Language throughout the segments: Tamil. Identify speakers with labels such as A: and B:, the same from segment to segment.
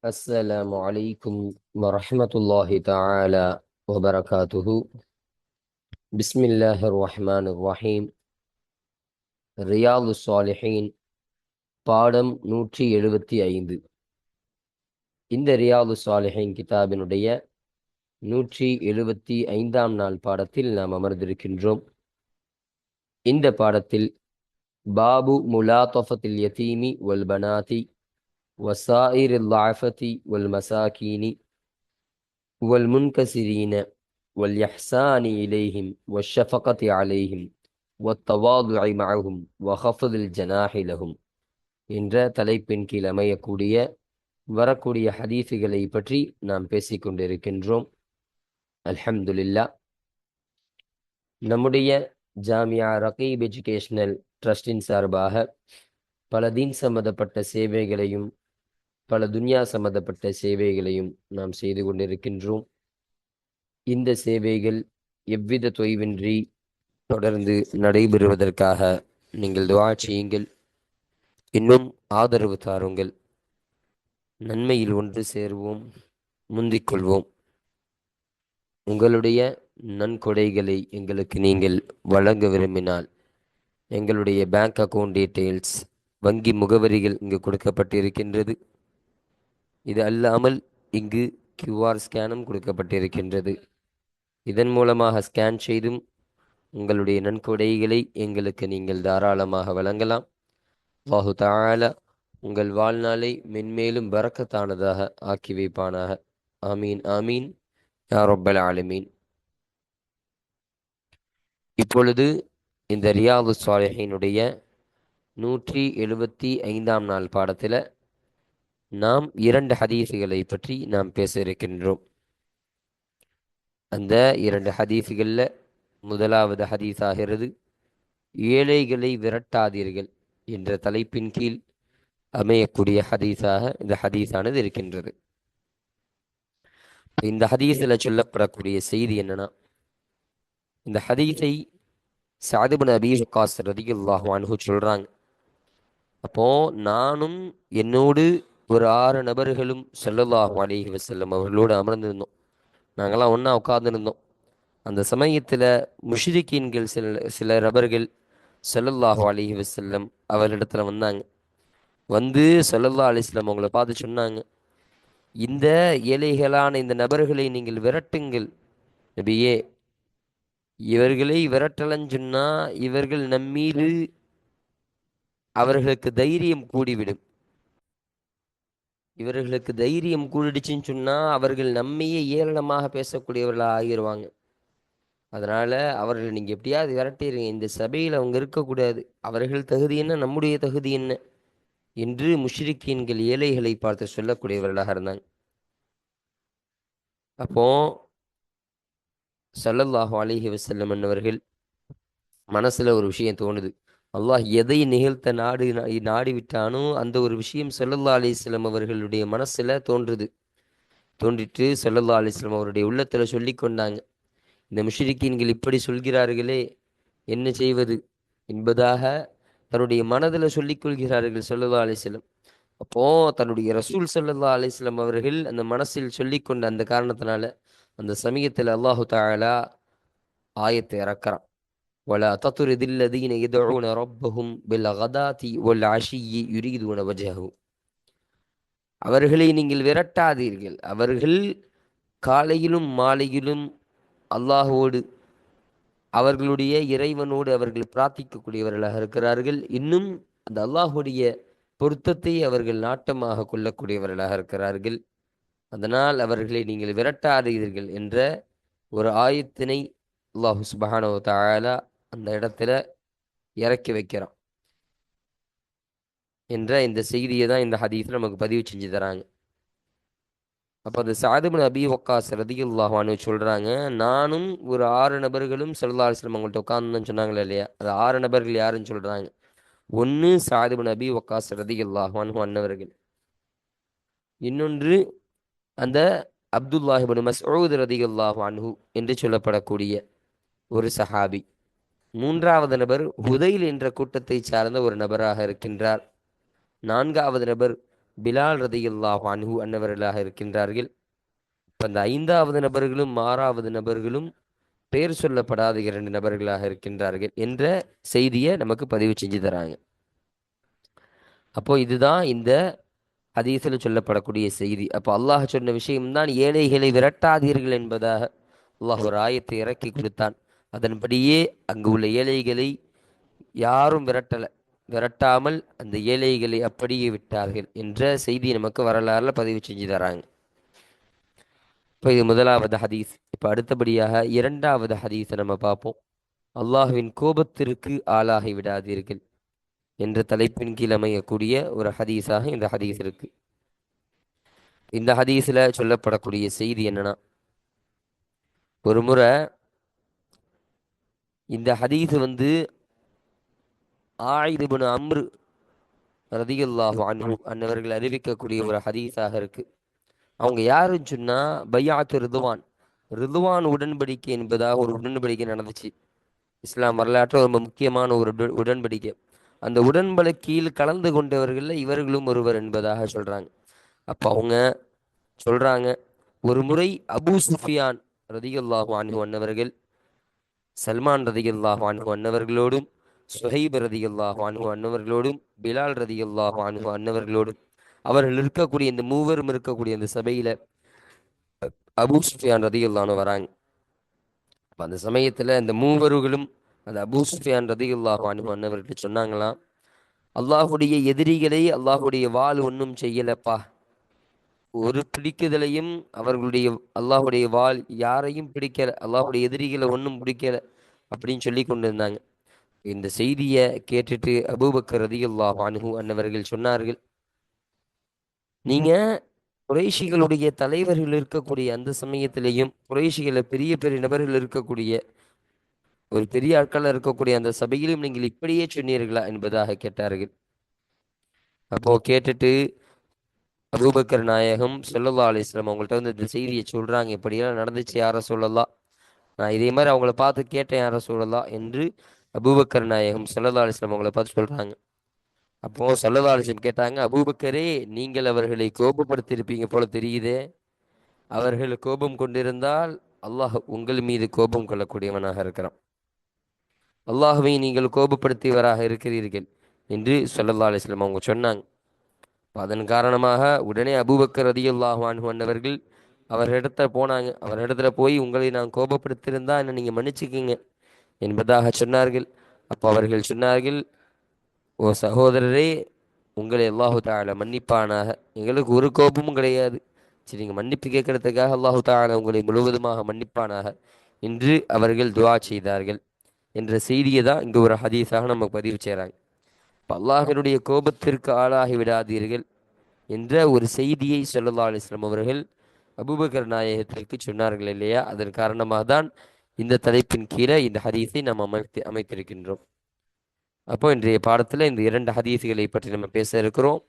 A: السلام عليكم ورحمة الله تعالى وبركاته. بسم الله الرحمن الرحيم. ரியாலு சாலிஹீன் பாடம் 175. இந்த ரியாலு சாலிஹீன் கிதாபினுடைய 175ஆம் நாள் பாடத்தில் நாம் அமர்ந்திருக்கின்றோம். இந்த பாடத்தில் பாபு முலாத்தஃபத்தில் யதீமி வல் பனாதி வசாயிரில் லாஃபதி வல் மசாகீனி வல் முன்கசிரீன والإحسان إليهم والشفقة عليهم والتواضع معهم وخفض الجناح لهم என்ற தலைப்பின் கீழ் அமையக்கூடிய வரக்கூடிய ஹதீஸுகளை பற்றி நாம் பேசிக்கொண்டிருக்கின்றோம். அல்ஹம்துலில்லாஹ். நம்முடைய ஜாமியா ரகீப் எஜுகேஷனல் ட்ரஸ்டின் சார்பாக பல தீன் சம்பந்தப்பட்ட சேவைகளையும் பல துன்யா சம்பந்தப்பட்ட சேவைகளையும் நாம் செய்து கொண்டிருக்கின்றோம். இந்த சேவைகள் எவ்வித தொய்வின்றி தொடர்ந்து நடைபெறுவதற்காக நீங்கள் துஆ செய்யுங்கள், இன்னும் ஆதரவு தாருங்கள். நன்மையில் ஒன்று சேர்வோம், முந்திக் கொள்வோம். உங்களுடைய நன்கொடைகளை எங்களுக்கு நீங்கள் வழங்க விரும்பினால் எங்களுடைய பேங்க் அக்கவுண்ட் டீட்டெயில்ஸ், வங்கி முகவரிகள் இங்கு கொடுக்கப்பட்டிருக்கின்றது. இது அல்லாமல் இங்கு கியூஆர் ஸ்கேனும் கொடுக்கப்பட்டிருக்கின்றது. இதன் மூலமாக ஸ்கேன் செய்தும் உங்களுடைய நன்கொடைகளை எங்களுக்கு நீங்கள் தாராளமாக வழங்கலாம். அல்லாஹு தஆலா உங்கள் வாழ்நாளை மென்மேலும் பரக்கத்தானதாக ஆக்கி வைப்பானாக. ஆமீன் ஆமீன் யா ரப்பல் ஆலமீன். இப்பொழுது இந்த ரியாது ஸாலிஹீனுடைய 175ஆம் நாள் பாடத்தில் நாம் 2 ஹதீஸுகளை பற்றி நாம் பேச இருக்கின்றோம். அந்த 2 ஹதீஸுகளில் முதலாவது ஹதீஸாகிறது ஏழைகளை விரட்டாதீர்கள் என்ற தலைப்பின் கீழ் அமையக்கூடிய ஹதீஸாக இந்த ஹதீஸானது இருக்கின்றது. இந்த ஹதீஸில் சொல்லப்படக்கூடிய செய்தி என்னன்னா, இந்த ஹதீஸை சஅத் இப்னு அபீ வக்காஸ் ரலியல்லாஹு அன்ஹு சொல்றாங்க. அப்போ நானும் என்னோடு ஒரு 6 நபர்களும் ஸல்லல்லாஹு அலைஹி வஸல்லம் அவர்களோடு அமர்ந்திருந்தோம். நாங்களாம் ஒன்றா உட்கார்ந்துருந்தோம். அந்த சமயத்தில் முஷ்ரிக்கீன்கள் சில நபர்கள் ஸல்லல்லாஹு அலைஹி வஸல்லம் அவர்களிடத்துல வந்தாங்க. வந்து ஸல்லல்லாஹு அலைஹி வஸல்லம் அவங்கள பார்த்து சொன்னாங்க, இந்த ஏழைகளான இந்த நபர்களை நீங்கள் விரட்டுங்கள் நபியே. இவர்களை விரட்டலன்னு சொன்னா இவர்கள் நம்மீது அவர்களுக்கு தைரியம் கூடிவிடும். இவர்களுக்கு தைரியம் கூடிடுச்சுன்னு சொன்னா அவர்கள் நம்மையே ஏளனமாக பேசக்கூடியவர்களாக ஆகிடுவாங்க. அதனால அவர்கள் நீங்க எப்படியாவது விரட்டிடுங்க, இந்த சபையில் அவங்க இருக்கக்கூடாது. அவர்கள் தகுதி என்ன, நம்முடைய தகுதி என்ன என்று முஷ்ரிக்கீன்கள் ஏழைகளை பார்த்து சொல்லக்கூடியவர்களாக இருந்தாங்க. அப்போ ஸல்லல்லாஹு அலைஹி வஸல்லம் அவர்கள் மனசுல ஒரு விஷயம் தோணுது. அல்லாஹ் எதை நிகழ்த்த நாடி விட்டானோ அந்த ஒரு விஷயம் ஸல்லல்லாஹு அலைஹி வஸல்லம் அவர்களுடைய மனசுல தோன்றிட்டு ஸல்லல்லாஹு அலைஹி வஸல்லம் அவருடைய உள்ளத்துல சொல்லி கொண்டாங்க, இந்த முஷ்ரிக்கீன்கள் இப்படி சொல்கிறார்களே, என்ன செய்வது என்பதாக தன்னுடைய மனதில் சொல்லிக் கொள்கிறார்கள் ஸல்லல்லாஹு அலைஹி வஸல்லம். அப்போ தன்னுடைய ரசூல் ஸல்லல்லாஹு அலைஹி வஸல்லம் அவர்கள் அந்த மனசில் சொல்லிக்கொண்ட அந்த காரணத்தினால அந்த சமயத்தில் அல்லாஹு தஆலா ஆயத்தை இறக்குறான். ولا تطرد الذين يدعون ربهم بالغداة والعشي يريدون وجهه. அவர்களை நீங்கள் விரட்டாதீர்கள். அவர்கள் காலையிலும் மாலையிலும் அல்லாஹோடு அவர்களுடைய இறைவனோடு அவர்கள் பிரார்த்திக்கக்கூடியவர்களாக இருக்கிறார்கள். இன்னும் அந்த அல்லாஹுடைய பொருத்தத்தை அவர்கள் நாட்டமாக கொள்ளக்கூடியவர்களாக இருக்கிறார்கள். அதனால் அவர்களை நீங்கள் விரட்டாதீர்கள் என்ற ஒரு ஆயத்தினை அல்லாஹு சுப்ஹானஹு வ தஆலா அந்த இடத்துல இறக்கி வைக்கிறான் என்ற இந்த செய்தியை தான் இந்த ஹதீஸில் நமக்கு பதிவு செஞ்சு தராங்க. அப்போ அந்த சஅத் இப்னு அபீ வக்காஸ் ரலியல்லாஹு அன்ஹு சொல்கிறாங்க, நானும் ஒரு 6 நபர்களும் ஸல்லல்லாஹு அலைஹி வஸல்லம் அவங்கள்ட்ட உட்கார்ந்தோன்னு சொன்னாங்களே இல்லையா, அது 6 நபர்கள் யாருன்னு சொல்கிறாங்க. ஒன்று சஅத் இப்னு அபீ வக்காஸ் ரலியல்லாஹு அன்ஹு அன்னவர்கள், இன்னொன்று அந்த அப்துல்லாஹ் இப்னு மஸ்ஊத் ரலியல்லாஹு அன்ஹு என்று சொல்லப்படக்கூடிய ஒரு சஹாபி. மூன்றாவது நபர் ஹுதைல் என்ற கூட்டத்தை சார்ந்த ஒரு நபராக இருக்கின்றார். நான்காவது நபர் பிலால் ரதியல்லாஹு அன்ஹு அன்னவர்களாக இருக்கின்றார்கள். இப்ப அந்த 5வது நபர்களும் 6வது நபர்களும் பெயர் சொல்லப்படாத 2 நபர்களாக இருக்கின்றார்கள் என்ற செய்தியை நமக்கு பதிவு செஞ்சு தராங்க. அப்போ இதுதான் இந்த ஹதீஸில் சொல்லப்படக்கூடிய செய்தி. அப்போ அல்லாஹ் சொன்ன விஷயம்தான் ஏழைகளை விரட்டாதீர்கள் என்பதாக அல்லாஹ் ஒரு ஆயத்தை இறக்கி கொடுத்தான். அதன்படியே அங்கு உள்ள ஏழைகளை யாரும் விரட்டாமல் அந்த ஏழைகளை அப்படியே விட்டார்கள் என்ற செய்தி நமக்கு வரலாறுல பதிவு செஞ்சு தராங்க. இப்போ இது முதலாவது ஹதீஸ். இப்போ அடுத்தபடியாக 2வது ஹதீஸை நம்ம பார்ப்போம். அல்லாஹ்வின் கோபத்திற்கு ஆளாகி விடாதீர்கள் என்ற தலைப்பின் கீழ் அமையக்கூடிய ஒரு ஹதீஸாக இந்த ஹதீஸ் இருக்கு. இந்த ஹதீஸில் சொல்லப்படக்கூடிய செய்தி என்னன்னா, ஒரு முறை இந்த ஹதீஸ் ஆயித் இப்னு அம்ரு ரதியல்லாஹு அன்ஹு அன்னவர்கள் அறிவிக்கக்கூடிய ஒரு ஹதீஸாக இருக்கு. அவங்க யாருன்னு சொன்னா பையாத்து ரிதுவான் உடன்படிக்கை என்பதாக ஒரு உடன்படிக்கை நடந்துச்சு. இஸ்லாம் வரலாற்று ரொம்ப முக்கியமான ஒரு உடன்படிக்கை. அந்த உடன்படிக்கையில் கலந்து கொண்டவர்கள் இவர்களும் ஒருவர் என்பதாக சொல்றாங்க. அப்ப அவங்க சொல்றாங்க, ஒரு முறை அபூ சுஃபியான் ரதியல்லாஹு அன்ஹு அன்னவர்கள் சல்மான் ரதியல்லாஹு அன்ஹு அன்னவர்களோடும் சுஹைப் ரதியல்லாஹு அன்ஹு அன்னவர்களோடும் பிலால் ரதியல்லாஹு அன்ஹு அன்னவர்களோடும் அவர்கள் இருக்கக்கூடிய இந்த மூவரும் இருக்கக்கூடிய இந்த சபையில அபூ சுஃபியான் ரதியல்லாஹு வராங்க. அந்த சமயத்துல இந்த மூவர்களும் அந்த அபூ சுஃபியான் ரதியல்லாஹு அன்ஹு அன்னவர்கள் சொன்னாங்களாம், அல்லாஹுடைய எதிரிகளை அல்லாஹுடைய வாள் ஒன்றும் செய்யலப்பா, ஒரு பிடிக்குதலையும் அவர்களுடைய அல்லாஹுடைய வாள் யாரையும் பிடிக்கல, அல்லாஹுடைய எதிரிகளை ஒன்றும் பிடிக்கல அப்படின்னு சொல்லி கொண்டு இருந்தாங்க. இந்த செய்தியை கேட்டுட்டு அபூபக்கர் ரதியல்லாஹு அன்ஹு அன்னவர்கள் சொன்னார்கள், நீங்க குறைஷிகளுடைய தலைவர்கள் இருக்கக்கூடிய அந்த சமயத்திலேயும் குறைஷிகளை பெரிய பெரிய நபர்கள் இருக்கக்கூடிய ஒரு பெரிய ஆட்கள் இருக்கக்கூடிய அந்த சபையிலும் நீங்கள் இப்படியே சொன்னீர்களா என்பதாக கேட்டார்கள். அப்போ கேட்டுட்டு அபூபக்கர் நாயகம் ஸல்லல்லாஹு அலைஹி வஸல்லம் அவங்கள்ட்ட இந்த செய்தியை சொல்றாங்க, இப்படியெல்லாம் நடந்துச்சு யார சொல்லலாம், நான் இதே மாதிரி அவங்கள பார்த்து கேட்டேன் யார சொல்லலாம் என்று அபூபக்கர் நாயகம் ஸல்லல்லாஹு அலைஹி வஸல்லம் அவங்கள பார்த்து சொல்றாங்க. அப்போ ஸல்லல்லாஹு அலைஹி வஸல்லம் கேட்டாங்க, அபூபக்கரே நீங்கள் அவர்களை கோபப்படுத்தியிருப்பீங்க போல தெரியுதே, அவர்கள் கோபம் கொண்டிருந்தால் அல்லாஹ் உங்கள் மீது கோபம் கொள்ளக்கூடியவனாக இருக்கிறான், அல்லாஹ்வை நீங்கள் கோபப்படுத்தியவராக இருக்கிறீர்கள் என்று ஸல்லல்லாஹு அலைஹி வஸல்லம் அவங்க சொன்னாங்க. அதன் காரணமாக உடனே அபூபக்கர் ரலியல்லாஹு அன்ஹு அன்னவர்கள் அவரிடத்துல போனாங்க. அவரிடத்துல போய், உங்களை நான் கோபப்படுத்தியிருந்தா என்ன நீங்க மன்னிச்சுக்குங்க என்பதாக சொன்னார்கள். அப்போ அவர்கள் சொன்னார்கள், ஓ சகோதரரே, உங்களை அல்லாஹு தஆலா மன்னிப்பானாக, எங்களுக்கு ஒரு கோபமும் கிடையாது, சரி நீங்க மன்னிப்பு கேட்கறதுக்காக அல்லாஹு தஆலா உங்களை முழுவதுமாக மன்னிப்பானாக என்று அவர்கள் துஆ செய்தார்கள் என்ற செய்தியை தான் இங்கு ஒரு ஹதீஸாக நம்ம பதிவு செய்கிறாங்க. அல்லாஹ்வினுடைய கோபத்திற்கு ஆளாகி விடாதீர்கள் என்ற ஒரு செய்தியை ஸல்லல்லாஹு அலைஹி வஸல்லம் அவர்கள் அபூபக்கர் நாயகத்திற்கு சொன்னார்கள் இல்லையா, அதன் காரணமாக தான் இந்த தலைப்பின் கீழே இந்த ஹதீஸை நாம் அமைத்திருக்கின்றோம். அப்போ இன்றைய பாடத்தில் இந்த 2 ஹதீஸுகளை பற்றி நம்ம பேச இருக்கிறோம்.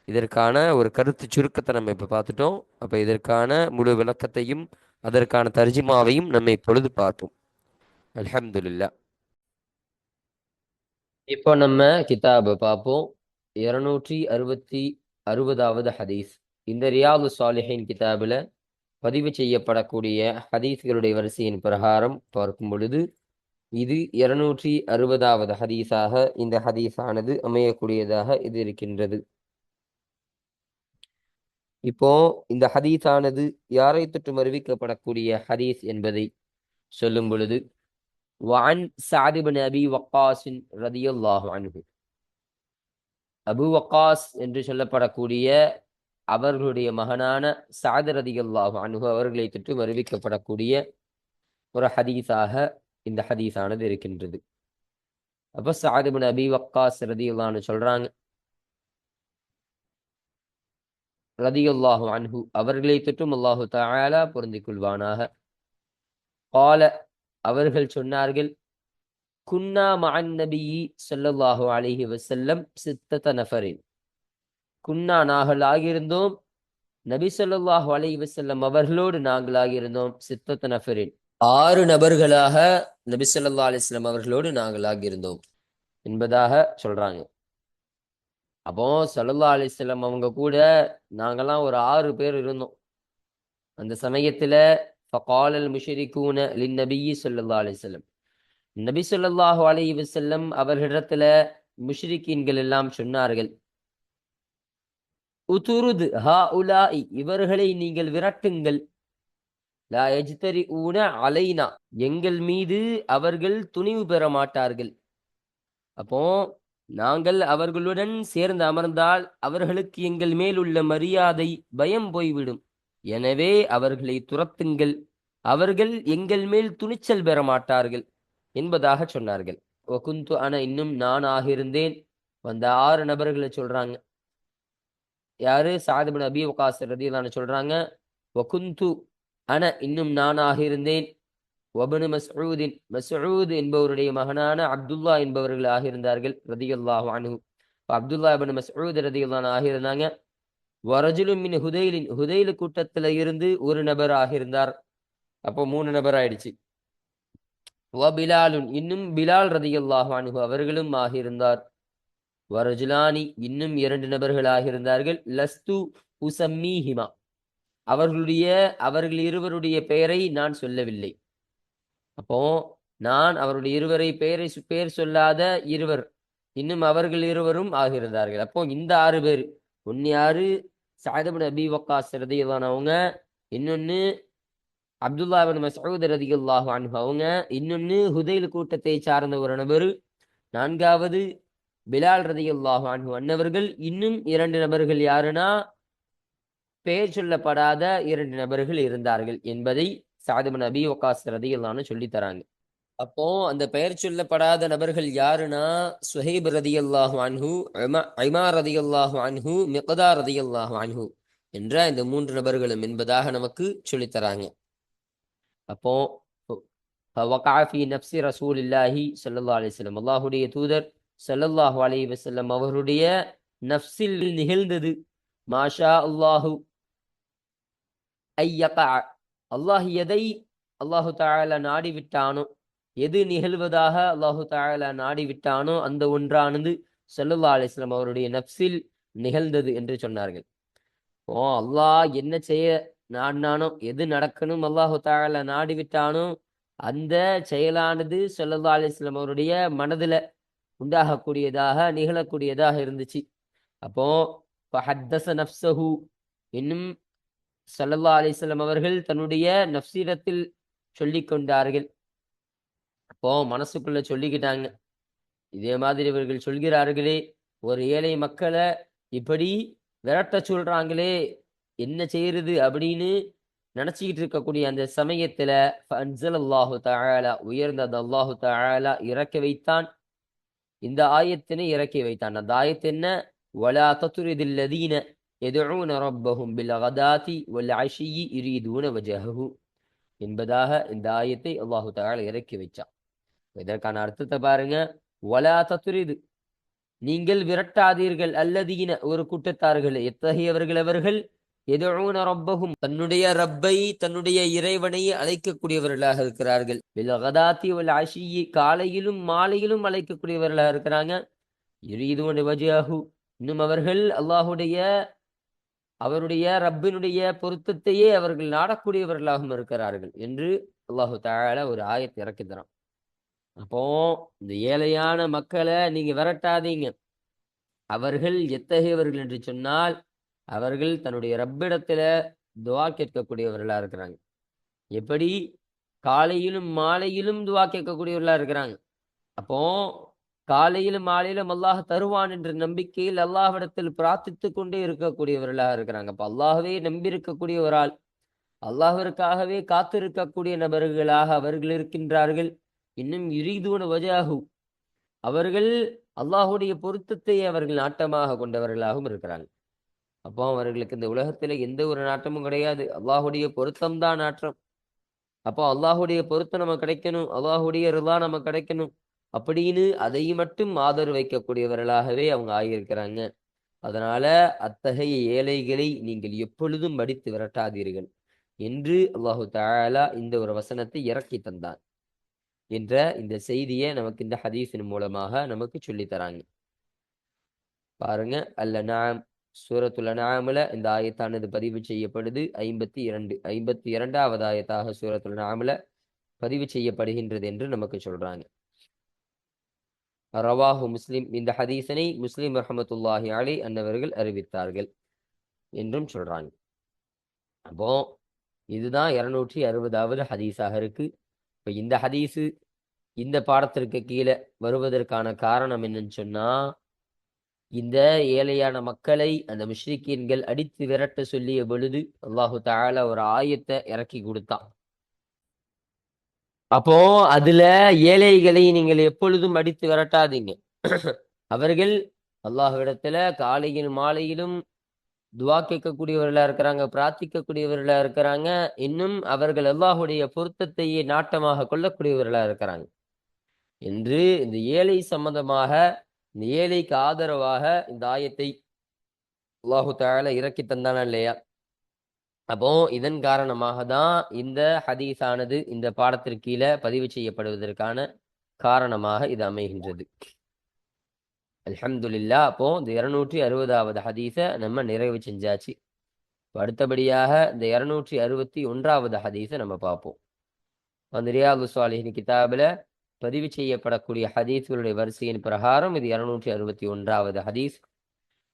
A: இதற்கான ஒரு கருத்து சுருக்கத்தை நம்ம இப்போ பார்த்துட்டோம். அப்போ இதற்கான முழு விளக்கத்தையும் அதற்கான தர்ஜிமாவையும் நம்ம இப்பொழுது பார்ப்போம். அல்ஹம்துலில்லாஹ். இப்போ நம்ம கிதாபை பார்ப்போம். 260வது ஹதீஸ். இந்த ரியாது சாலிஹின் கிதாபில் பதிவு செய்யப்படக்கூடிய ஹதீஸ்களுடைய வரிசையின் பிரகாரம் பார்க்கும் பொழுது இது 260வது ஹதீஸாக இந்த ஹதீஸானது அமையக்கூடியதாக இது இருக்கின்றது. இப்போ இந்த ஹதீஸானது யாரை தொற்றும் அறிவிக்கப்படக்கூடிய ஹதீஸ் என்பதை சொல்லும் பொழுது, وعن سعد بن أبي وقاص رضي الله عنه, அபு வக்காஸ் என்று சொல்லப்படக்கூடிய அவர்களுடைய மகனான சஅத் ரலியல்லாஹு அன்ஹு அவர்களை தொற்றும் அறிவிக்கப்படக்கூடிய ஒரு ஹதீஸாக இந்த ஹதீஸானது இருக்கின்றது. அப்போ சஅத் இப்னு அபி வக்காஸ் ரலியல்லாஹு அன்ஹு சொல்றாங்க, ரலியல்லாஹு அன்ஹு அவர்களை தொற்றும் அல்லாஹு தஆலா பொருந்திக் கொள்வானாக, قال அவர்கள் சொன்னார்கள், குன்னா மஅன் நபியி ஸல்லல்லாஹு அலைஹி வஸல்லம் சித்தத நஃபரின், குன்னா நாங்கள் ஆகியிருந்தோம், நபி ஸல்லல்லாஹு அலைஹி வஸல்லம் அவர்களோடு நாங்கள் ஆகியிருந்தோம், சித்தத நஃபரின் 6 நபர்களாக நபி ஸல்லல்லாஹு அலைஹி வஸல்லம் அவர்களோடு நாங்கள் ஆகியிருந்தோம் என்பதாக சொல்றாங்க. அப்போ ஸல்லல்லாஹு அலைஹி வஸல்லம் அவங்க கூட நாங்கெல்லாம் ஒரு 6 பேர் இருந்தோம். அந்த சமயத்துல ஃபகாலல் முஷ்ரிகூன லின்னபிய்யி ஸல்லல்லாஹு அலைஹி வஸல்லம். நபி ஸல்லல்லாஹு அலைஹி வஸல்லம் அவர்களிடத்துல முஷ்ரிக்கீன்கள் எல்லாம் சொன்னார்கள், உதுருத் ஹாஉலாஇ இவர்களை நீங்கள் விரட்டுங்கள். லா யஜ்தரிஊன அலைனா எங்கள் மீது அவர்கள் துணிவு பெற மாட்டார்கள். அப்போ நாங்கள் அவர்களுடன் சேர்ந்து அமர்ந்தால் அவர்களுக்கு எங்கள் மேல் உள்ள மரியாதை, பயம் போய்விடும். எனவே அவர்களை துரத்துங்கள். அவர்கள் எங்கள் மேல் துணிச்சல் பெற மாட்டார்கள் என்பதாக சொன்னார்கள். வகுந்து அன இன்னும் நான் ஆகியிருந்தேன். அந்த 6 நபர்களை சொல்றாங்க. யாரு? சஅத் இப்னு அபீ வக்காஸ் ரலியல்லாஹு அன்ஹு சொல்றாங்க. வகுந்து அன இன்னும் நான் ஆகியிருந்தேன். வப்னு மஸ்ஊதின் மஸ்ஊத் என்பவருடைய மகனான அப்துல்லா என்பவர்கள் ஆகியிருந்தார்கள் ரதியல்லாஹு அன்ஹு. அப்துல்லா இப்னு மஸ்ஊத் ரதியல்லாஹு அன்ஹு ஆகியிருந்தாங்க. வரஜுலும் மின் ஹுதைலின் ஹுதைல் கூட்டத்துல இருந்து ஒரு நபர் ஆகியிருந்தார். அப்போ 3 நபர் ஆயிடுச்சு. பிலாலுன் இன்னும் பிலால் ரதியல்லாஹு அன்ஹு அவர்களும் ஆகியிருந்தார். வரஜுலானி இன்னும் 2 நபர்கள் ஆகியிருந்தார்கள். லஸ்து உசம்மீஹிமா அவர்கள் இருவருடைய பெயரை நான் சொல்லவில்லை. அப்போ நான் அவருடைய இருவரை பெயர் சொல்லாத இருவர் இன்னும் அவர்கள் இருவரும் ஆகியிருந்தார்கள். அப்போ இந்த 6 பேர், ஒன்னு யாரு? சஅத் இப்னு அபீ வக்காஸ் ரலியல்லாஹு அன்ஹு அவங்க, இன்னொன்னு அப்துல்லா இப்னு மஸ்ஊத் ரலியல்லாஹு அன்ஹு அவங்க, இன்னொன்னு ஹுதைல் கூட்டத்தை சார்ந்த ஒரு நபர், 4வது பிலால் ரலியல்லாஹு அன்ஹு அன்னவர்கள், இன்னும் 2 நபர்கள் யாருன்னா பெயர் சொல்லப்படாத 2 நபர்கள் இருந்தார்கள் என்பதை சஅத் இப்னு அபீ வக்காஸ் ரலியல்லாஹு அன்ஹு சொல்லி தராங்க. அப்போ அந்த பெயர் சொல்லப்படாத நபர்கள் யாருன்னா சுஹைப் ரதியல்லாஹு அன்ஹு, இமார் ரதியல்லாஹு அன்ஹு, மிக்தார் ரதியல்லாஹு அன்ஹு என்ற இந்த 3 நபர்களும் என்பதாக நமக்கு சொல்லித்தராங்க. அப்போ வகஅ ஃபீ நஃப்ஸி ரசூலில்லாஹி ஸல்லல்லாஹு அலைஹி வஸல்லம் அல்லாஹ்வுடைய தூதர் ஸல்லல்லாஹு அலைஹி வஸல்லம் அவருடைய நஃப்ஸில் நிகழ்ந்தது. மாஷா அல்லாஹு ஐயகஅ அல்லாஹ் எதை அல்லாஹு தஆலா நாடி விட்டானோ, எது நிகழ்வதாக அல்லாஹு தஆலா நாடி விட்டானோ அந்த ஒன்றானது ஸல்லல்லாஹு அலைஹி வஸல்லம் அவருடைய நஃப்ஸில் நிகழ்ந்தது என்று சொன்னார்கள். அல்லாஹ் என்ன செய்ய நாடினானோ, எது நடக்கணும் அல்லாஹு தஆலா நாடி விட்டானோ அந்த செயலானது ஸல்லல்லாஹு அலைஹி வஸல்லம் அவருடைய மனதுல உண்டாகக்கூடியதாக, நிகழக்கூடியதாக இருந்துச்சு. அப்போ ஃபஹத்தஸ நஃப்ஸஹு இன்னும் ஸல்லல்லாஹு அலைஹி வஸல்லம் அவர்கள் தன்னுடைய நஃப்ஸிடத்தில் சொல்லிக் கொண்டார்கள். அப்போ மனசுக்குள்ள சொல்லிக்கிட்டாங்க, இதே மாதிரி இவர்கள் சொல்கிறார்களே, ஒரு ஏழை மக்கள இப்படி விரட்டச் சொல்றாங்களே, என்ன செய்யறது அப்படின்னு நினைச்சுக்கிட்டு இருக்கக்கூடிய அந்த சமயத்துல ஃபஅன்ஸலல்லாஹு தஆலா உயர்ந்தது அல்லாஹு தஆலா இறக்கி வைத்தான். இந்த ஆயத்தினை இறக்கி வைத்தான். அந்த ஆயத்து என்ன? வலா தத்ரிதில் லதீன யதுஊன ரப்பஹும் பில் கதாதி வல் அஷியி யுரீதுன வஜஹஹு என்பதாக இந்த ஆயத்தை அல்லாஹு தஆலா இறக்கி வைச்சான். இதற்கான அர்த்தத்தை பாருங்க. வலா தத்ரிது நீங்கள் விரட்டாதீர்கள், அல்லதீன ஒரு கூட்டத்தார்கள், எத்தகையவர்கள் அவர்கள்? யதுஊன ரப்பஹும் தன்னுடைய ரப்பை, தன்னுடைய இறைவனை அழைக்கக்கூடியவர்களாக இருக்கிறார்கள். பில் கதாதி வல் அஷியி காலையிலும் மாலையிலும் அழைக்கக்கூடியவர்களாக இருக்கிறாங்க. யுரீதுன வஜஹஹு இன்னும் அவர்கள் அவருடைய ரப்பினுடைய பொருத்தத்தையே அவர்கள் நாடக்கூடியவர்களாகவும் இருக்கிறார்கள் என்று அல்லாஹு தஆலா ஒரு ஆயத்தை இறக்கி தரான். அப்போ இந்த ஏழையான மக்களை நீங்க விரட்டாதீங்க. அவர்கள் எத்தகையவர்கள் என்று சொன்னால், அவர்கள் தன்னுடைய ரப்பிடத்துல துஆ கேட்கக்கூடியவர்களா இருக்கிறாங்க. எப்படி? காலையிலும் மாலையிலும் துஆ கேட்கக்கூடியவர்களா இருக்கிறாங்க. அப்போ காலையிலும் மாலையிலும் அல்லாஹ் தருவான் என்ற நம்பிக்கையில் அல்லாஹ்விடத்தில் பிரார்த்தித்துக் கொண்டே இருக்கக்கூடியவர்களாக இருக்கிறாங்க. அப்ப அல்லாஹ்வே நம்பி இருக்கக்கூடிய ஒரு ஆள், அல்லாஹ்விற்காகவே காத்திருக்கக்கூடிய நபர்களாக அவர்கள் இருக்கின்றார்கள். இன்னும் யுரீதுன வஜஹு அவர்கள் அல்லாஹ்வுடைய பொருத்தத்தை அவர்கள் நாட்டமாக கொண்டவர்களாகவும் இருக்கிறாங்க. அப்போ அவர்களுக்கு இந்த உலகத்துல எந்த ஒரு நாட்டமும் கிடையாது. அல்லாஹ்வுடைய பொருத்தம் தான் நாட்டம். அப்போ அல்லாஹ்வுடைய பொருத்தம் நமக்கு கிடைக்கணும், அல்லாஹ்வுடைய ரிضா நமக்கு கிடைக்கணும் அப்படின்னு அதை மட்டும் ஆதரவு வைக்கக்கூடியவர்களாகவே அவங்க ஆகியிருக்கிறாங்க. அதனால அத்தகைய ஏழைகளை நீங்கள் எப்பொழுதும் அடித்து விரட்டாதீர்கள் என்று அல்லாஹு தஆலா இந்த ஒரு வசனத்தை இறக்கி தந்தான் என்ற இந்த செய்தியை நமக்கு இந்த ஹதீஸின் மூலமாக நமக்கு சொல்லித் தராங்க. பாருங்க, அல்-அன்ஆம் சூரத்துல் அன்ஆம்ல இந்த ஆயத்தானது பதிவு செய்யப்படுது. 52வது ஆயத்தாக சூரத்துல் அன்ஆம்ல பதிவு செய்யப்படுகின்றது என்று நமக்கு சொல்றாங்க. ரவாஹு முஸ்லிம், இந்த ஹதீஸனை முஸ்லிம் ரஹமத்துல்லாஹி அலைஹி அன்னவர்கள் அறிவித்தார்கள் என்றும் சொல்றாங்க. அப்போ இதுதான் 260வது ஹதீஸாக இருக்கு. இப்ப இந்த ஹதீஸு இந்த பாடத்திற்கு கீழே வருவதற்கான காரணம் என்னன்னு சொன்னா, இந்த ஏழையான மக்களை அந்த முஷ்ரிக்கீன்கள் அடித்து விரட்ட சொல்லிய பொழுது அல்லாஹு தஆலா ஒரு ஆயத்தை இறக்கி கொடுத்தான். அப்போ அதுல ஏழைகளை நீங்கள் எப்பொழுதும் அடித்து விரட்டாதீங்க. அவர்கள் அல்லாஹ்விடத்துல காலையிலும் மாலையிலும் துவா கேட்கக்கூடியவர்களா இருக்கிறாங்க, பிரார்த்திக்கக்கூடியவர்களா இருக்கிறாங்க. இன்னும் அவர்கள் அல்லாஹுடைய பொருத்தத்தையே நாட்டமாக கொள்ளக்கூடியவர்களா இருக்கிறாங்க என்று இந்த ஏழை சம்பந்தமாக, இந்த ஏழைக்கு ஆதரவாக இந்த ஆயத்தை அல்லாஹு தஆலா இறக்கி தந்தானா இல்லையா? அப்போ இதன் காரணமாக தான் இந்த ஹதீஸானது இந்த பாடத்திற்கு கீழே பதிவு செய்யப்படுவதற்கான காரணமாக இது அமைகின்றது. அல்ஹம்துலில்லாஹ். அப்போ இந்த 260வது ஹதீஸை நம்ம நிறைவு செஞ்சாச்சு. அடுத்தபடியாக இந்த 261வது ஹதீஸை நம்ம பார்ப்போம். அந்த ரியாது ஸாலிஹீன் கிதாபில் பதிவு செய்யப்படக்கூடிய ஹதீஸ்களுடைய வரிசையின் பிரகாரம் இது 261வது ஹதீஸ்.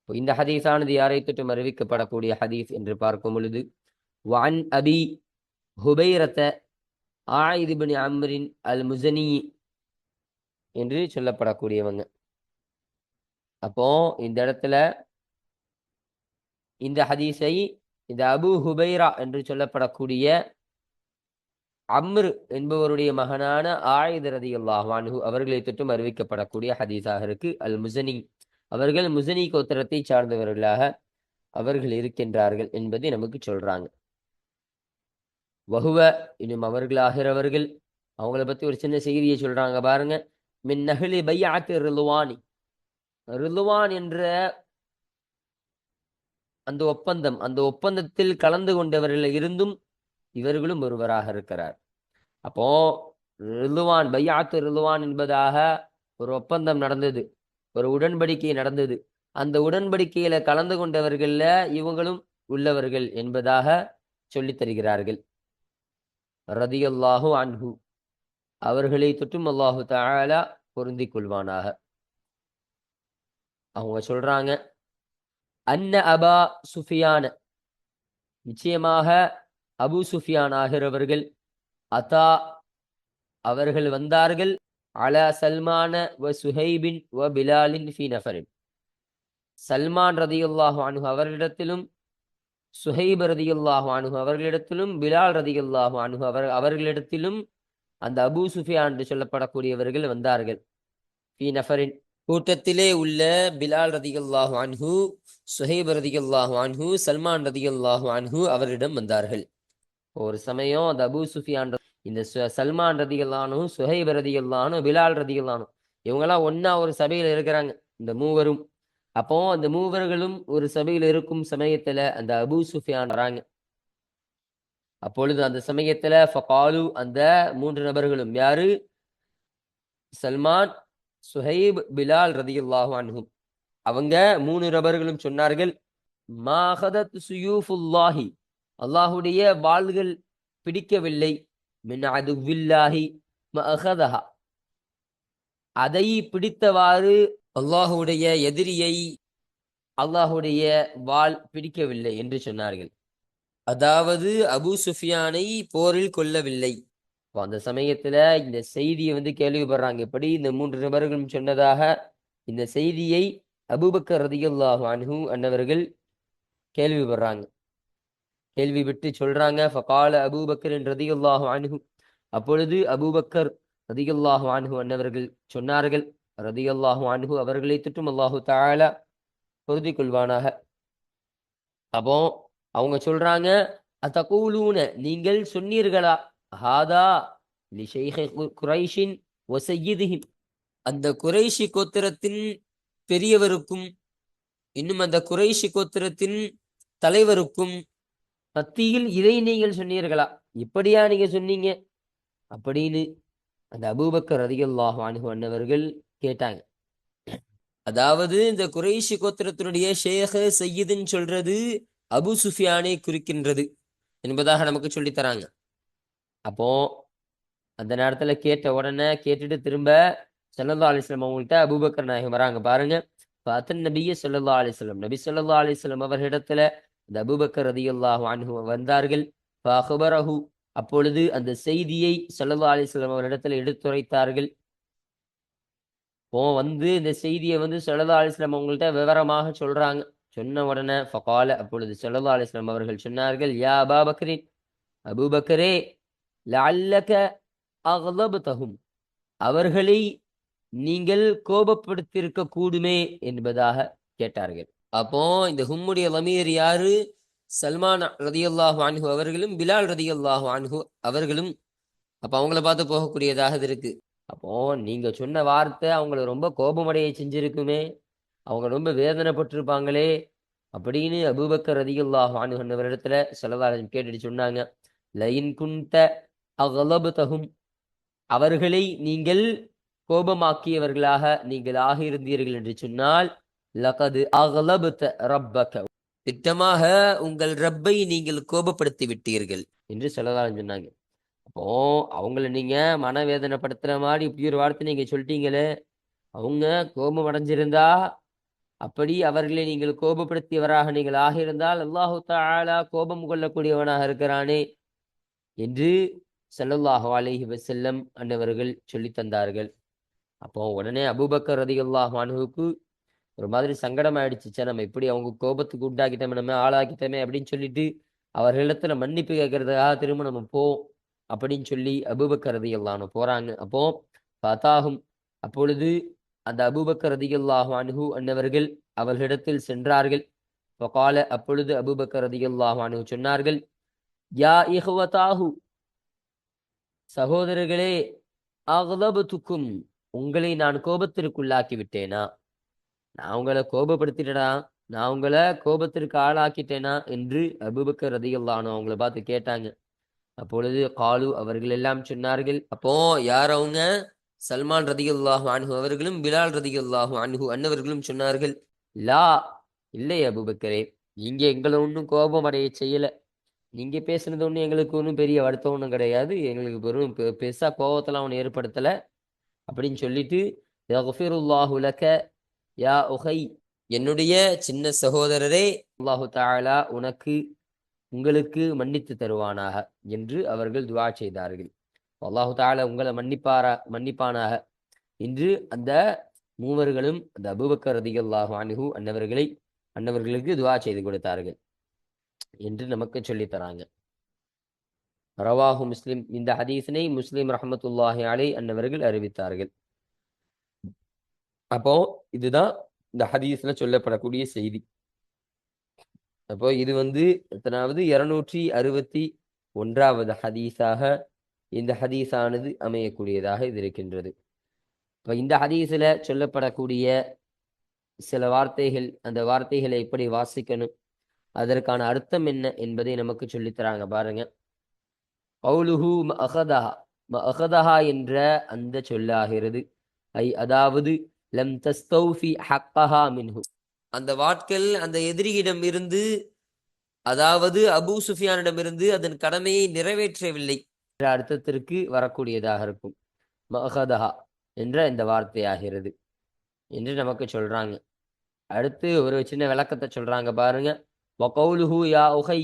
A: இந்த ஹதீஸானது யாரை தொட்டும் அறிவிக்கப்படக்கூடிய ஹதீஸ் என்று பார்க்கும் பொழுது, வஅன் அபி ஹுபைரத ஆயித் இப்னு அம்ரின் அல் முஸனி என்று சொல்லப்படக்கூடியவங்க. அப்போ இந்த இடத்துல இந்த ஹதீஸை இந்த அபு ஹுபைரா என்று சொல்லப்படக்கூடிய அம்ர் என்பவருடைய மகனான ஆயித் ரலியல்லாஹு அன்ஹு அவர்களை தொட்டும் அறிவிக்கப்படக்கூடிய ஹதீஸாக இருக்கு. அல் முஸனி, அவர்கள் முஸனி கோத்திரத்தை சார்ந்தவர்களாக அவர்கள் இருக்கின்றார்கள் என்பதை நமக்கு சொல்றாங்க. வஹுவ, இன்னும் அவர்களாகிறவர்கள், அவங்கள பத்தி ஒரு சின்ன செய்தியை சொல்றாங்க பாருங்க. மின் நஹ்லி பைஅத் ரில்வானி, ரில்வான் என்ற அந்த ஒப்பந்தம், அந்த ஒப்பந்தத்தில் கலந்து கொண்டவர்கள் இருந்தும் இவர்களும் ஒருவராக இருக்கிறார். அப்போ ரில்வான், பைஅத் ரில்வான் என்பதாக ஒரு ஒப்பந்தம் நடந்தது, ஒரு உடன்படிக்கை நடந்தது. அந்த உடன்படிக்கையில கலந்து கொண்டவர்கள்ல இவங்களும் உள்ளவர்கள் என்பதாக சொல்லித் தருகிறார்கள். ரதியல்லாஹு அன்ஹு, அவர்களை தொட்டும் அல்லாஹு தஆலா பொருந்திக் கொள்வானாக. அவங்க சொல்றாங்க, அன்ன அபா சுஃபியான, நிச்சயமாக அபு சுஃபியான் ஆகிறவர்கள், அதா, அவர்கள் வந்தார்கள், அலா சல்மான வ சுஹைபின் வ பிலாலின் ஃபி நஃபரின், சல்மான் ரதியல்லாஹு அன்ஹு அவர்களிடத்திலும், சுஹைப் ரதியல்லாஹு அன்ஹு அவர்களிடத்திலும், பிலால் ரதியல்லாஹு அன்ஹு அவர்களிடத்திலும் அந்த அபூ சுஃபியான் என்று சொல்லப்படக்கூடியவர்கள் வந்தார்கள். ஃபி நஃபரின், கூட்டத்திலே உள்ள பிலால் ரதியல்லாஹு அன்ஹு, சுஹைப் ரதியல்லாஹு அன்ஹு, சல்மான் ரதியல்லாஹு அன்ஹு அவரிடம் வந்தார்கள். ஒரு சமயம் அந்த அபூ சுஃபியான், இந்த சல்மான் ரதியல்லாஹு அன்ஹு, சுஹைப் ரதியல்லாஹு அன்ஹு, பிலால் ரதியல்லாஹு அன்ஹு இவங்கெல்லாம் ஒண்ணா ஒரு சபையில் இருக்கிறாங்க, இந்த மூவரும். அப்போ அந்த மூவர்களும் ஒரு சபையில் இருக்கும் சமயத்துல அந்த அபூ சுஃபியான் வராங்க. அப்பொழுது அந்த சமயத்துல ஃபகாலு, அந்த 3 நபர்களும், யாரு? சல்மான், சுஹைப், பிலால் ரதியல்லாஹு அன்ஹும், அவங்க 3 நபர்களும் சொன்னார்கள், மாஹதத் சுயூஃபுல்லாஹி, அல்லாஹுடைய வாள்கள் பிடிக்கவில்லை, மின் அதுவில்லாஹி மஅஹதஹா, அதை பிடித்தவாறு அல்லாஹுடைய எதிரியை அல்லாஹுடைய வாள் பிடிக்கவில்லை என்று சொன்னார்கள். அதாவது அபூ சுஃபியானை போரில் கொல்லவில்லை. அந்த சமயத்துல இந்த செய்தியை கேள்விப்படுறாங்க. எப்படி இந்த 3 நபர்களும் சொன்னதாக இந்த செய்தியை அபூபக்கர் ரதியல்லாஹு அன்ஹு அன்னவர்கள் கேள்விப்படுறாங்க. கேள்விப்பட்டு சொல்றாங்க, ஃபகால அபூபக்கர் ரதியல்லாஹு அன்ஹு, அப்பொழுது அபூபக்கர் ரதியல்லாஹு அன்ஹு அன்னவர்கள் சொன்னார்கள், ரதியல்லாஹு அன்ஹு அவர்களை தொட்டும் அல்லாஹு தஆலா பொருந்திக் கொள்வானாக. அப்போ அவங்க சொல்றாங்க, அதகூலூன, நீங்கள் சொன்னீர்களா, ஹாதா லி ஷைஹி குரைஷின் வ சய்யிதிஹிம், அந்த குறைஷி கோத்திரத்தின் பெரியவருக்கும் இன்னும் அந்த குறைஷி கோத்திரத்தின் தலைவருக்கும் மத்தியில் இதை நீங்கள் சொன்னீர்களா, இப்படியா நீங்க சொன்னீங்க அப்படின்னு அந்த அபூபக்கர் ரலியல்லாஹு அன்ஹு அன்னவர்கள் கேட்டாங்க. அதாவது இந்த குறைஷி கோத்திரத்தினுடைய ஷேഖ് சையீதுன்னு சொல்றது அபு சுஃபியானை குறிக்கின்றது என்பதாக நமக்கு சொல்லித் தராங்க. அப்போ அந்த நேரத்துல கேட்ட உடனே கேட்டுட்டு திரும்ப ஸல்லல்லாஹு அலைஹி வஸல்லம் அவங்கள்ட்ட அபூபக்கர் நாயகம் வராங்க பாருங்க. ஃபஅத்தன் நபிய ஸல்லல்லாஹு அலைஹி வஸல்லம், நபி ஸல்லல்லாஹு அலைஹி வஸல்லம் அவர்களிடத்துல இந்த அபூபக்கர் ரலியல்லாஹு அன்ஹு வந்தார்கள். ஃபஅக்பரஹு, அப்பொழுது அந்த செய்தியை ஸல்லல்லாஹு அலைஹி வஸல்லம் அவர்களிடத்துல எடுத்துரைத்தார்கள். வந்து இந்த செய்தியை ஸல்லல்லாஹு அலைஹி வஸல்லம் அவங்கள்ட்ட விவரமாக சொல்றாங்க. சொன்ன உடனே ஃபகால, அப்பொழுது ஸல்லல்லாஹு அலைஹி வஸல்லம் அவர்கள் சொன்னார்கள், யா அபா பக்ரின், அபூபக்கரே, லஅல்லக அக்லப்தஹும், அவர்களை நீங்கள் கோபப்படுத்தியிருக்க கூடுமே என்பதாக கேட்டார்கள். அப்போ இந்த ஹும்முடைய லமீர் யாரு? சல்மான் ரதியல்லாஹு அன்ஹு அவர்களும் பிலால் ரதியல்லாஹு அன்ஹு அவர்களும். அப்ப அவங்கள பார்த்து போகக்கூடியதாக இது இருக்கு. அப்போ நீங்க சொன்ன வார்த்தை அவங்கள ரொம்ப கோபமடைய செஞ்சிருக்குமே, அவங்க ரொம்ப வேதனைப்பட்டிருப்பாங்களே அப்படின்னு அபூபக்கர் ரதியல்லாஹு அன்ஹு அவரிடத்துல ஸல்லல்லாஹு அலைஹி வஸல்லம் கேட்டுட்டு சொன்னாங்க, லயின் குன்த அக்லப்தஹும், அவர்களை நீங்கள் கோபமாக்கியவர்களாக நீங்கள் ஆகியிருந்தீர்கள் என்று சொன்னால், லகது அக்லப்த ரப்பக, திட்டமாக உங்கள் ரப்பை நீங்கள் கோபப்படுத்தி விட்டீர்கள் என்று ஸல்லல்லாஹு சொன்னாங்க. அப்போ அவங்கள நீங்க மனவேதனைப்படுத்துற மாதிரி இப்படி ஒரு வார்த்தை நீங்க சொல்லிட்டீங்களே, அவங்க கோபம் அடைஞ்சிருந்தா, அப்படி அவர்களை நீங்கள் கோபப்படுத்தியவராக நீங்கள் ஆகியிருந்தால், அல்லாஹு தஆலா கோபம் கொள்ளக்கூடியவனாக இருக்கிறானே என்று ஸல்லல்லாஹு அலைஹி வஸல்லம் அன்னவர்கள் சொல்லித் தந்தார்கள். அப்போ உடனே அபூபக்கர் ரலியல்லாஹு அன்ஹுவுக்கு ஒரு மாதிரி சங்கடம் ஆயிடுச்சு. ச்சே, நம்ம இப்படி அவங்க கோபத்துக்கு உண்டாக்கிட்டோமே, நம்ம ஆளாக்கிட்டோமே அப்படின்னு சொல்லிட்டு அவர்களிடத்துல மன்னிப்பு கேட்கறதுக்காக திரும்ப நம்ம அப்படின்னு சொல்லி அபூபக்கர் ரலியல்லாஹு அன்ஹு போறாங்க. அப்போ ஃபதாஹும், அப்பொழுது அந்த அபூபக்கர் ரலியல்லாஹு அன்ஹு அன்னவர்கள் அவர்களிடத்தில் சென்றார்கள். ஃபகால, அப்பொழுது அபூபக்கர் ரலியல்லாஹு அன்ஹு சொன்னார்கள், யா இஹ்வதாஹு, சகோதரர்களே, அக்லப்துக்கும், உங்களை நான் கோபத்திற்குள்ளாக்கி விட்டேனா, நான் உங்களை கோபப்படுத்திட்டேனா, நான் உங்களை கோபத்திற்கு ஆளாக்கிட்டேனா என்று அபூபக்கர் ரலியல்லாஹு அன்ஹு அவங்கள பார்த்து கேட்டாங்க. அப்பொழுது காலு, அவர்கள் எல்லாம் சொன்னார்கள். அப்போ யார் அவங்க? சல்மான் ரலியல்லாஹு அன்ஹு அவர்களும் பிலால் ரலியல்லாஹு அன்ஹு அன்னவர்களும் சொன்னார்கள், லா, இல்லை அபூபக்கரே, நீங்க எங்களை ஒன்றும் கோபம் அடைய செய்யல. நீங்க பேசுனது ஒன்றும் எங்களுக்கு ஒன்றும் பெரிய வருத்தம் ஒன்றும் கிடையாது. எங்களுக்கு வெறும் பெருசா கோபத்தெல்லாம் ஒன்றும் ஏற்படுத்தல அப்படின்னு சொல்லிட்டு, யக்ஃபிருல்லாஹு லக யா உஹை, என்னுடைய சின்ன சகோதரரே, அல்லாஹு தஆலா உங்களுக்கு மன்னித்து தருவானாக என்று அவர்கள் துஆ செய்தார்கள். அல்லாஹு தஆலா உங்களை மன்னிப்பானாக என்று அந்த மூவர்களும் அந்த அபூபக்கர் ரலியல்லாஹு அன்ஹு அன்னவர்களுக்கு துஆ செய்து கொடுத்தார்கள் என்று நமக்கு சொல்லித் தராங்க. ரவாஹு முஸ்லிம், இந்த ஹதீஸினை முஸ்லிம் ரஹ்மத்துல்லாஹி அலைஹி அன்னவர்கள் அறிவித்தார்கள். அப்போ இதுதான் இந்த ஹதீஸ்ல சொல்லப்படக்கூடிய செய்தி. அப்போ இது எத்தனாவது? 261வது ஹதீஸாக இந்த ஹதீஸானது அமையக்கூடியதாக இது இருக்கின்றது. இப்போ இந்த ஹதீஸில் சொல்லப்படக்கூடிய சில வார்த்தைகள், அந்த வார்த்தைகளை எப்படி வாசிக்கணும், அதற்கான அர்த்தம் என்ன என்பதை நமக்கு சொல்லித்தராங்க பாருங்க. கௌலுஹு மஅகதஹா, மஅகதஹா என்ற அந்த சொல்லாகிறது. அதாவது லம் தஸ்தௌஃபி ஹக்கஹா மின்ஹு, அந்த வாட்கள் அந்த எதிரியிடம் இருந்து, அதாவது அபூ சுஃபியானிடமிருந்து அதன் கடமையை நிறைவேற்றவில்லை என்ற அர்த்தத்திற்கு வரக்கூடியதாக இருக்கும். மஅகதஹா என்ற இந்த வார்த்தையாகிறது என்று நமக்கு சொல்றாங்க. அடுத்து ஒரு சின்ன விளக்கத்தை சொல்றாங்க பாருங்க. வகௌலுஹு யா உஹை,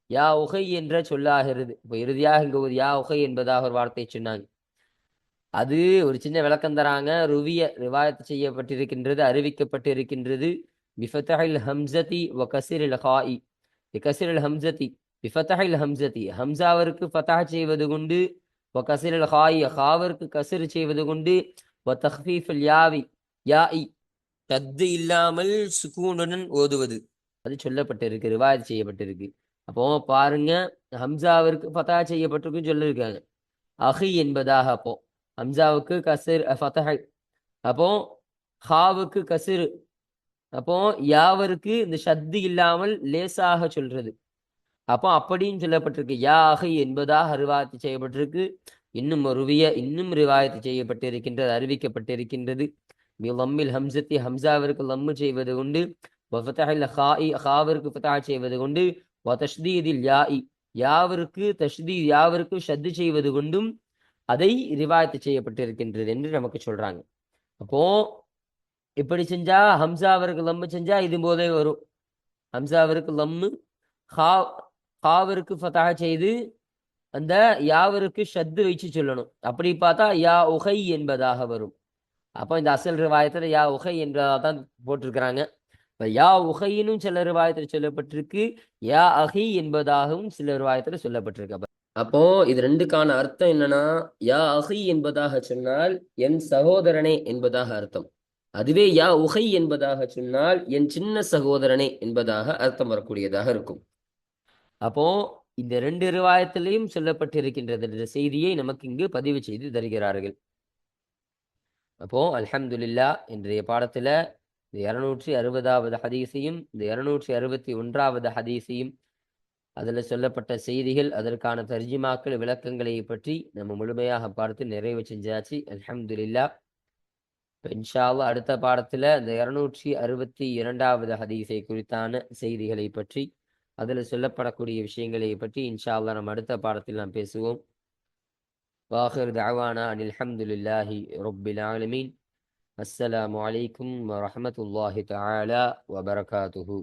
A: யா உஹை என்ற சொல்லாகிறது. இப்போ இறுதியாக இங்கு ஒரு யா உஹை என்பதாக ஒரு வார்த்தை சொன்னாங்க. அது ஒரு சின்ன விளக்கம் தராங்க. ரிவாயத் செய்யப்பட்டிருக்கின்றது, அறிவிக்கப்பட்டிருக்கின்றது. பிஃபதஹில் ஹம்ஸதி வ கஸ்ரில் ஹாஇ, பிகஸ்ரில் ஹம்ஸதி, பிஃபதஹில் ஹம்ஸதி, ஹம்ஸாவிற்கு ஃபதஹ் செய்வது கொண்டு, வ கஸ்ரில் ஹாஇ, ஹாவிற்கு கஸ்ர் செய்வது கொண்டு, வ தக்ஃபீஃபில் யாஇ, ஷத்து இல்லாமல் சுகூனுடன் ஓதுவது, அது சொல்லப்பட்டிருக்கு, ரிவாயத் செய்யப்பட்டிருக்கு. அப்போ பாருங்க, ஹம்ஸாவிற்கு ஃபதஹ் செய்யப்பட்டிருக்குன்னு சொல்லியிருக்காங்க. அஹி என்பதாக அப்போ ஹம்சாவுக்கு கசிர் ஃபதஹ், அப்போ ஹாவுக்கு கசிர், அப்போ யாவருக்கு இந்த ஷத்து இல்லாமல் லேசாக சொல்றது. அப்போ அப்படின்னு சொல்லப்பட்டிருக்கு. யா அஹி என்பதாக ரிவாயத்து செய்யப்பட்டிருக்கு. இன்னும் ரிவாயத்து செய்யப்பட்டிருக்கின்றது, அறிவிக்கப்பட்டிருக்கின்றது. லம்மில் ஹம்சத்தி ஹம்சாவிற்கு லம்மு செய்வது கொண்டு வஃபதஹில் ஹாஇ ஹாவிற்கு ஃபதஹ செய்வது கொண்டு வதஷ்தீதில் யாஇ யாவிற்கு தஷ்தீத் யாவிற்கு ஷத்து செய்வது கொண்டும் அதை ரிவாயத்து செய்யப்பட்டிருக்கின்றது என்று நமக்கு சொல்றாங்க. அப்போ இப்படி செஞ்சா ஹம்சாவிற்கு லம்மு செஞ்சா இது போதே வரும். ஹம்சாவிற்கு லம்மு ஹாவிற்கு ஃபதஹ செய்து அந்த யாவிற்கு ஷத்து வச்சு சொல்லணும். அப்படி பார்த்தா யா உஹை என்பதாக வரும். அப்போ இந்த அசல் ரிவாயத்தில் யா உஹை என்பதாக தான் போட்டிருக்கிறாங்க. இப்போ யா உஹையினும் சில ரிவாயத்தில் சொல்லப்பட்டிருக்கு, யா அஹி என்பதாகவும் சில ரிவாயத்தில் சொல்லப்பட்டிருக்கு. அப்போ இது ரெண்டுக்கான அர்த்தம் என்னன்னா, யா அஹி என்பதாக சொன்னால் என் சகோதரனே என்பதாக அர்த்தம். அதுவே யா உஹை என்பதாக சொன்னால் என் சின்ன சகோதரனே என்பதாக அர்த்தம் வரக்கூடியதாக இருக்கும். அப்போ இந்த ரெண்டு ரிவாயத்திலையும் சொல்லப்பட்டிருக்கின்றது என்ற செய்தியை நமக்கு இங்கு பதிவு செய்து தருகிறார்கள். அப்போ அல்ஹம்துலில்லா இன்றைய பாடத்துல இந்த 260வது ஹதீஸையும் இந்த 261வது ஹதீஸையும் அதுல சொல்லப்பட்ட செய்திகள் அதற்கான தர்ஜிமாக்கள் விளக்கங்களை பற்றி நம்ம முழுமையாக பார்த்து நிறைவு செஞ்சாச்சு. அல்ஹம்துலில்லா. இன்ஷா அல்லாஹ் அடுத்த பாடத்துல இந்த 262வது ஹதீஸை குறித்தான செய்திகளை பற்றி அதில் சொல்லப்படக்கூடிய விஷயங்களை பற்றி இன்ஷா அல்லாஹ் நம்ம அடுத்த பாடத்தில் நாம் பேசுவோம். வாஹிர் தஅவானா அனில் ஹம்துலில்லாஹி ரப்பில் ஆலமீன். அஸ்ஸலாமு அலைக்கும் வரஹ்மத்துல்லாஹி தஆலா வபரகாத்துஹு.